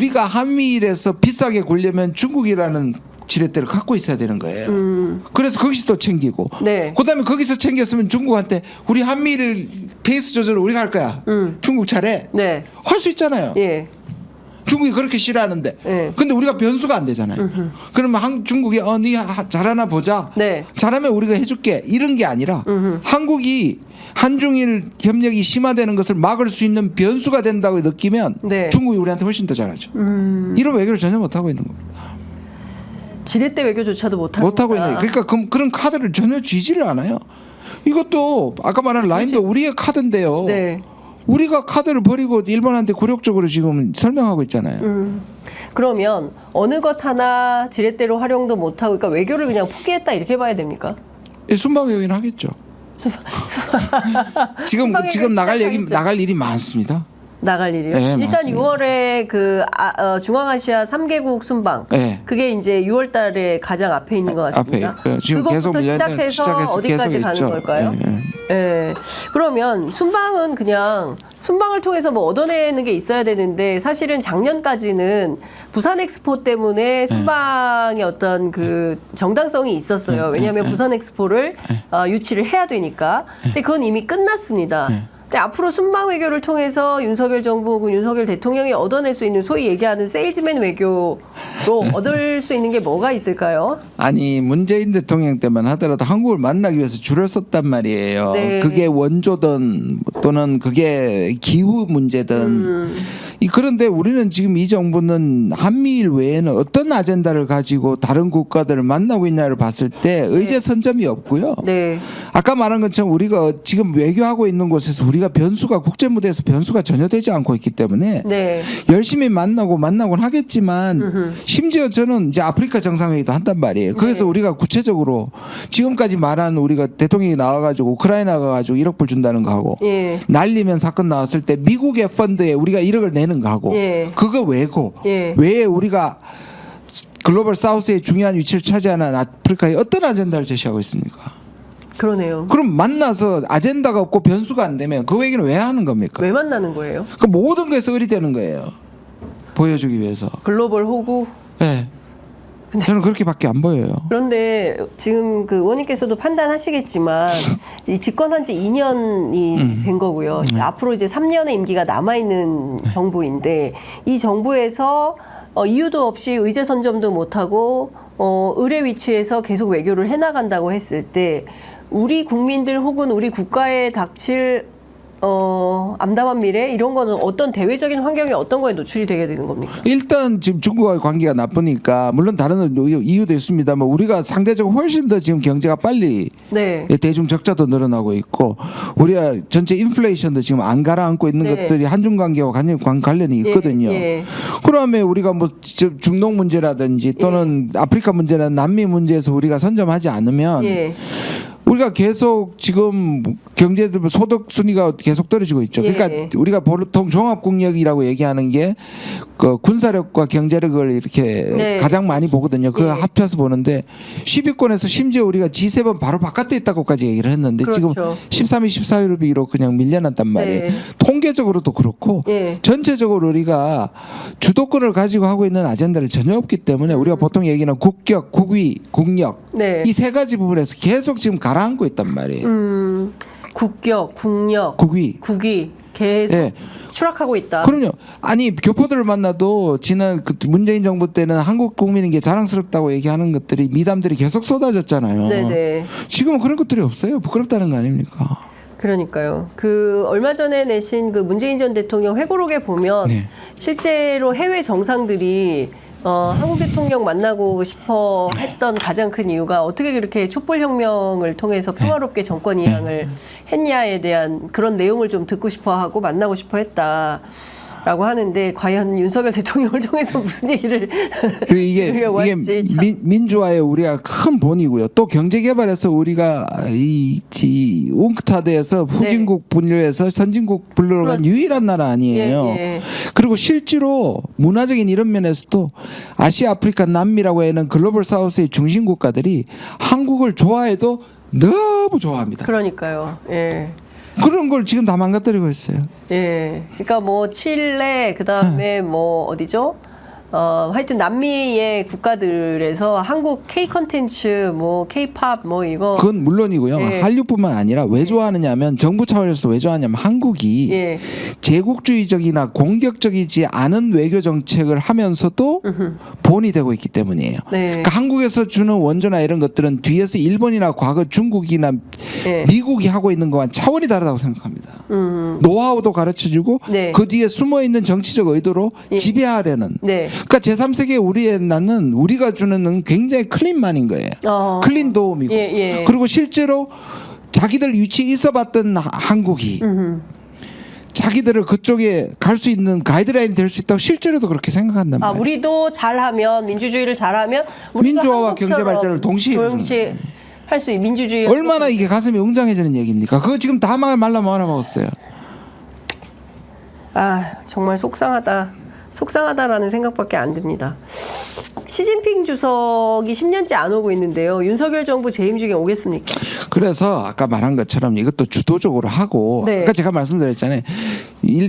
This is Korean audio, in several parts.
우리가 한미일에서 비싸게 굴려면 중국이라는 지렛대를 갖고 있어야 되는 거예요. 그래서 거기서 또 챙기고 네. 그다음에 거기서 챙겼으면 중국한테 우리 한미일 페이스 조절을 우리가 할 거야. 중국 차례 네. 할 수 있잖아요. 예. 중국이 그렇게 싫어하는데 네. 근데 우리가 변수가 안 되잖아요. 그러면 중국이 네 잘하나 보자. 네. 잘하면 우리가 해줄게 이런 게 아니라 한국이 한중일 협력이 심화되는 것을 막을 수 있는 변수가 된다고 느끼면 네. 중국이 우리한테 훨씬 더 잘하죠. 이런 외교를 전혀 못하고 있는 겁니다. 지렛대 외교조차도 못하고 있는 거예요. 그러니까 그런 카드를 전혀 쥐지를 않아요. 이것도 아까 말한 라인도 우리의 카드인데요. 네. 우리가 카드를 버리고 일본한테 굴욕적으로 지금 설명하고 있잖아요. 그러면 어느 것 하나 지렛대로 활용도 못하고 그러니까 외교를 그냥 포기했다 이렇게 봐야 됩니까? 순방 외교는 하겠죠. 지금 나갈 일이 많습니다. 나갈 일이요? 네, 일단 맞습니다. 6월에 중앙아시아 3개국 순방 네. 그게 이제 6월 달에 가장 앞에 있는 것 같습니다. 앞에 있고요. 지금 그것부터 계속 시작해서 어디까지 계속 가는 있죠. 걸까요? 예. 예. 그러면 순방은 그냥 순방을 통해서 뭐 얻어내는 게 있어야 되는데 사실은 작년까지는 부산 엑스포 때문에 순방의 어떤 그 정당성이 있었어요. 왜냐하면 부산 엑스포를 유치를 해야 되니까. 근데 그건 이미 끝났습니다. 근데 앞으로 순방 외교를 통해서 윤석열 정부 혹은 윤석열 대통령이 얻어낼 수 있는 소위 얘기하는 세일즈맨 외교로 얻을 수 있는 게 뭐가 있을까요? 아니 문재인 대통령 때만 하더라도 한국을 만나기 위해서 줄을 섰단 말이에요. 네. 그게 원조든 또는 그게 기후 문제든 그런데 우리는 지금 이 정부는 한미일 외에는 어떤 아젠다를 가지고 다른 국가들을 만나고 있냐를 봤을 때 의제 선점이 없고요. 네. 아까 말한 것처럼 우리가 지금 외교하고 있는 곳에서 우리가 변수가 국제 무대에서 변수가 전혀 되지 않고 있기 때문에 네. 열심히 만나곤 하겠지만 심지어 저는 이제 아프리카 정상회의도 한단 말이에요. 거기서 네. 우리가 구체적으로 지금까지 말한 우리가 대통령이 나와가지고 우크라이나 가가지고 1억 불 준다는 거 하고 예. 날리면 사건 나왔을 때 미국의 펀드에 우리가 1억을 내는 거 하고 예. 그거 왜고 예. 왜 우리가 글로벌 사우스의 중요한 위치를 차지하는 아프리카에 어떤 아젠다를 제시하고 있습니까? 그러네요. 그럼 만나서 아젠다가 없고 변수가 안 되면 그 얘기는 왜 하는 겁니까? 왜 만나는 거예요? 그 모든 것에서 의리되는 거예요. 보여주기 위해서. 글로벌 호구. 네. 저는 그렇게밖에 안 보여요. 그런데 지금 그 의원님께서도 판단하시겠지만 이 집권한 지 2년이 된 거고요. 앞으로 이제 3년의 임기가 남아 있는 정부인데 이 정부에서 이유도 없이 의제 선점도 못 하고 의뢰 위치에서 계속 외교를 해 나간다고 했을 때 우리 국민들 혹은 우리 국가에 닥칠 암담한 미래 이런 거는 어떤 대외적인 환경이 어떤 거에 노출이 되게 되는 겁니까? 일단 지금 중국과의 관계가 나쁘니까 물론 다른 이유도 있습니다만 우리가 상대적으로 훨씬 더 지금 경제가 빨리 네. 대중 적자도 늘어나고 있고 우리가 전체 인플레이션도 지금 안 가라앉고 있는 네. 것들이 한중 관계와 관련이 있거든요. 예. 그러면 우리가 뭐 중동 문제라든지 또는 아프리카 문제나 남미 문제에서 우리가 선점하지 않으면 예. 우리가 계속 지금 경제 소득 순위가 계속 떨어지고 있죠. 예. 그러니까 우리가 보통 종합국력이라고 얘기하는 게 그 군사력과 경제력을 이렇게 네. 가장 많이 보거든요. 그거 예. 합쳐서 보는데 10위권에서 심지어 우리가 G7 바로 바깥에 있다고까지 얘기를 했는데 그렇죠. 지금 13위, 14위로 그냥 밀려났단 말이에요. 네. 통계적으로도 그렇고 예. 전체적으로 우리가 주도권을 가지고 하고 있는 아젠다를 전혀 없기 때문에 우리가 보통 얘기하는 국격, 국위, 국력 네. 이 세 가지 부분에서 계속 지금 가라앉고 있단 말이에요. 국격, 국력, 국위. 국위 계속 예. 추락하고 있다. 그럼요. 아니 교포들을 만나도 지난 그 문재인 정부 때는 한국 국민인 게 자랑스럽다고 얘기하는 것들이 미담들이 계속 쏟아졌잖아요. 네네. 지금은 그런 것들이 없어요. 부끄럽다는 거 아닙니까? 그러니까요. 그 얼마 전에 내신 그 문재인 전 대통령 회고록에 보면 네. 실제로 해외 정상들이 한국 대통령 만나고 싶어 했던 가장 큰 이유가 어떻게 그렇게 촛불혁명을 통해서 평화롭게 정권 이양을 했냐에 대한 그런 내용을 좀 듣고 싶어 하고 만나고 싶어 했다라고 하는데 과연 윤석열 대통령을 통해서 무슨 얘기를 그리고 이게 들으려고 할지 참. 민주화의 우리가 큰 본이고요. 또 경제개발에서 우리가 이 웅크타드에서 후진국 분류에서 선진국 분류로 간 그렇습니다. 유일한 나라 아니에요. 예, 예. 그리고 실제로 문화적인 이런 면에서도 아시아, 아프리카, 남미라고 하는 글로벌 사우스의 중심 국가들이 한국을 좋아해도 너무 좋아합니다. 그러니까요. 예. 그런 걸 지금 다 망가뜨리고 있어요. 예. 그러니까 뭐 칠레 그다음에 뭐 어디죠? 하여튼 남미의 국가들에서 한국 K 컨텐츠, 뭐 K-팝, 뭐 이거 그건 물론이고요. 예. 한류뿐만 아니라 왜 좋아하느냐면 정부 차원에서 왜 좋아하냐면 한국이 예. 제국주의적이나 공격적이지 않은 외교 정책을 하면서도 본이 되고 있기 때문이에요. 네. 그러니까 한국에서 주는 원조나 이런 것들은 뒤에서 일본이나 과거 중국이나 예. 미국이 하고 있는 것과는 차원이 다르다고 생각합니다. 노하우도 가르쳐주고 네. 그 뒤에 숨어있는 정치적 의도로 예. 지배하려는. 네. 그러니까 제3세계 우리의 나는 우리가 주는 건 굉장히 클린만인 거예요. 클린 도움이고. 예, 예. 그리고 실제로 자기들 위치에 있어봤던 한국이 자기들을 그쪽에 갈 수 있는 가이드라인이 될 수 있다고 실제로도 그렇게 생각한단 말이에요. 우리도 잘하면 민주주의를 잘하면 우리도 민주화와 한국처럼 경제 발전을 동시에 할 수 있는 민주주의 얼마나 이게 가슴이 웅장해지는 얘기입니까? 그거 지금 다 말아먹었어요. 정말 속상하다라는 생각밖에 안 듭니다. 시진핑 주석이 10년째 안 오고 있는데요. 윤석열 정부 재임 중에 오겠습니까? 그래서 아까 말한 것처럼 이것도 주도적으로 하고 네. 아까 제가 말씀드렸잖아요.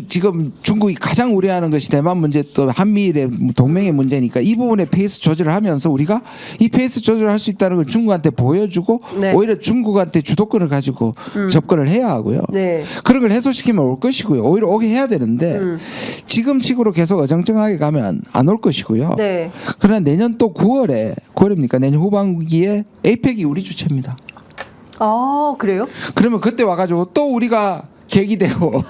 지금 중국이 가장 우려하는 것이 대만 문제 또 한미일의 동맹의 문제니까 이 부분에 페이스 조절을 하면서 우리가 이 페이스 조절을 할 수 있다는 걸 중국한테 보여주고 네. 오히려 중국한테 주도권을 가지고 접근을 해야 하고요. 네. 그런 걸 해소시키면 올 것이고요. 오히려 오게 해야 되는데 지금 식으로 계속 어정쩡하게 가면 안 올 것이고요. 네. 그러나 내년 또 9월입니까? 내년 후반기에 에이펙이 우리 주체입니다. 그래요? 그러면 그때 와가지고 또 우리가 계기 되고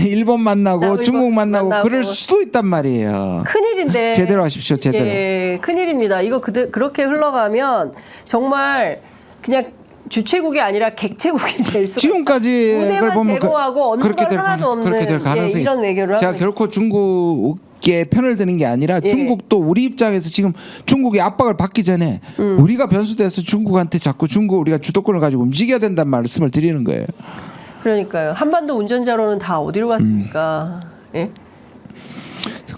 일본 만나고 중국 만나고 그럴 수도 있단 말이에요. 큰일인데. 제대로 하십시오. 제대로. 예, 큰일입니다. 이거 그렇게 흘러가면 정말 그냥 주최국이 아니라 객체국이 될 수가. 지금까지 무대만 보면 제공하고 얻는 건 하나도 없는 그렇게 될 가능성이 이런 외교를 제가 하고 결코 중국에 편을 드는 게 아니라 예. 중국도 우리 입장에서 지금 중국의 압박을 받기 전에 우리가 변수돼서 중국한테 자꾸 우리가 주도권을 가지고 움직여야 된다는 말씀을 드리는 거예요. 그러니까요. 한반도 운전자로는 다 어디로 갔습니까? 예?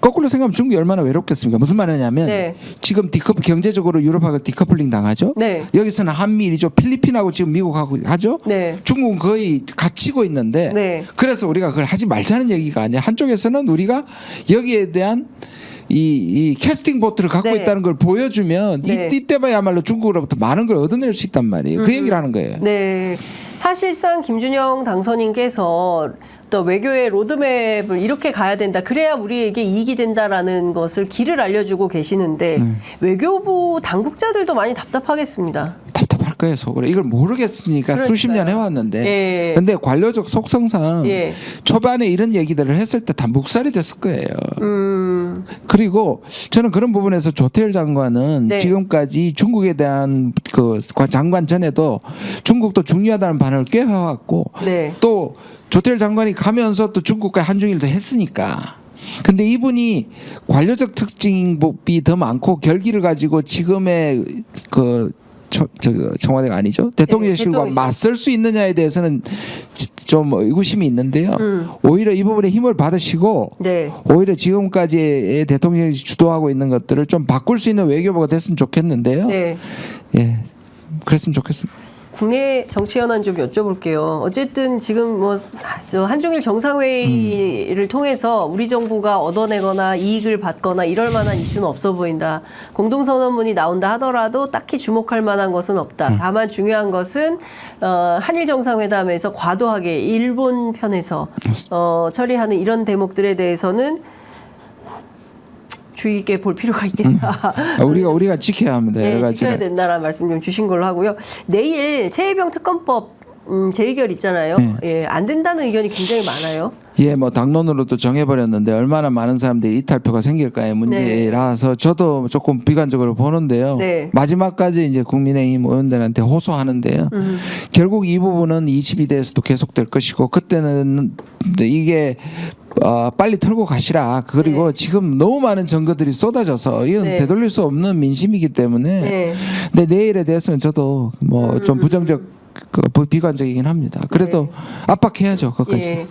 거꾸로 생각하면 중국이 얼마나 외롭겠습니까? 무슨 말이냐면 네. 지금 경제적으로 유럽하고 디커플링 당하죠. 네. 여기서는 한미일이죠. 필리핀하고 지금 미국하고 하죠. 네. 중국은 거의 갇히고 있는데 네. 그래서 우리가 그걸 하지 말자는 얘기가 아니야. 한쪽에서는 우리가 여기에 대한 이 캐스팅 보트를 갖고 네. 있다는 걸 보여주면 네. 이때야말로 중국으로부터 많은 걸 얻어낼 수 있단 말이에요. 그 얘기를 하는 거예요. 네. 사실상 김준영 당선인께서 또 외교의 로드맵을 이렇게 가야 된다. 그래야 우리에게 이익이 된다라는 것을 길을 알려주고 계시는데 외교부 당국자들도 많이 답답하겠습니다. 답답할 거예요, 속으로. 이걸 모르겠으니까 그러니까요. 수십 년 해왔는데. 예. 근데 관료적 속성상 예. 초반에 이런 얘기들을 했을 때 다 묵살이 됐을 거예요. 그리고 저는 그런 부분에서 조태열 장관은 네. 지금까지 중국에 대한 그 장관 전에도 중국도 중요하다는 반응을 꽤 해왔고 네. 또 조태열 장관이 가면서 또 중국과 한중일도 했으니까. 근데 이분이 관료적 특징이 더 많고 결기를 가지고 지금의 그 청와대가 아니죠. 대통령실과 대통령실. 맞설 수 있느냐에 대해서는 좀 의구심이 있는데요. 오히려 이 부분에 힘을 받으시고 네. 오히려 지금까지의 대통령이 주도하고 있는 것들을 좀 바꿀 수 있는 외교부가 됐으면 좋겠는데요. 네. 예, 그랬으면 좋겠습니다. 국내 정치 현안 좀 여쭤볼게요. 어쨌든 지금 저 한중일 정상회의를 통해서 우리 정부가 얻어내거나 이익을 받거나 이럴 만한 이슈는 없어 보인다. 공동선언문이 나온다 하더라도 딱히 주목할 만한 것은 없다. 다만 중요한 것은 한일 정상회담에서 과도하게 일본 편에서 처리하는 이런 대목들에 대해서는 주의 있게 볼 필요가 있겠다. 우리가 지켜야 합니다. 여러 네, 가지를. 지켜야 된다라는 말씀 좀 주신 걸로 하고요. 내일 최혜병 특검법 재의결 있잖아요. 네. 예, 안 된다는 의견이 굉장히 많아요. 예, 뭐 당론으로도 정해버렸는데 얼마나 많은 사람들이 이탈표가 생길까의 문제라서 저도 조금 비관적으로 보는데요. 네. 마지막까지 이제 국민의힘 의원들한테 호소하는데요. 결국 이 부분은 22대에서도 계속될 것이고 그때는 이게 빨리 털고 가시라. 그리고 네. 지금 너무 많은 증거들이 쏟아져서 이건 네. 되돌릴 수 없는 민심이기 때문에. 네. 근데 내일에 대해서는 저도 뭐 좀 부정적, 비관적이긴 합니다. 그래도 압박해야죠. 그것까지. 예.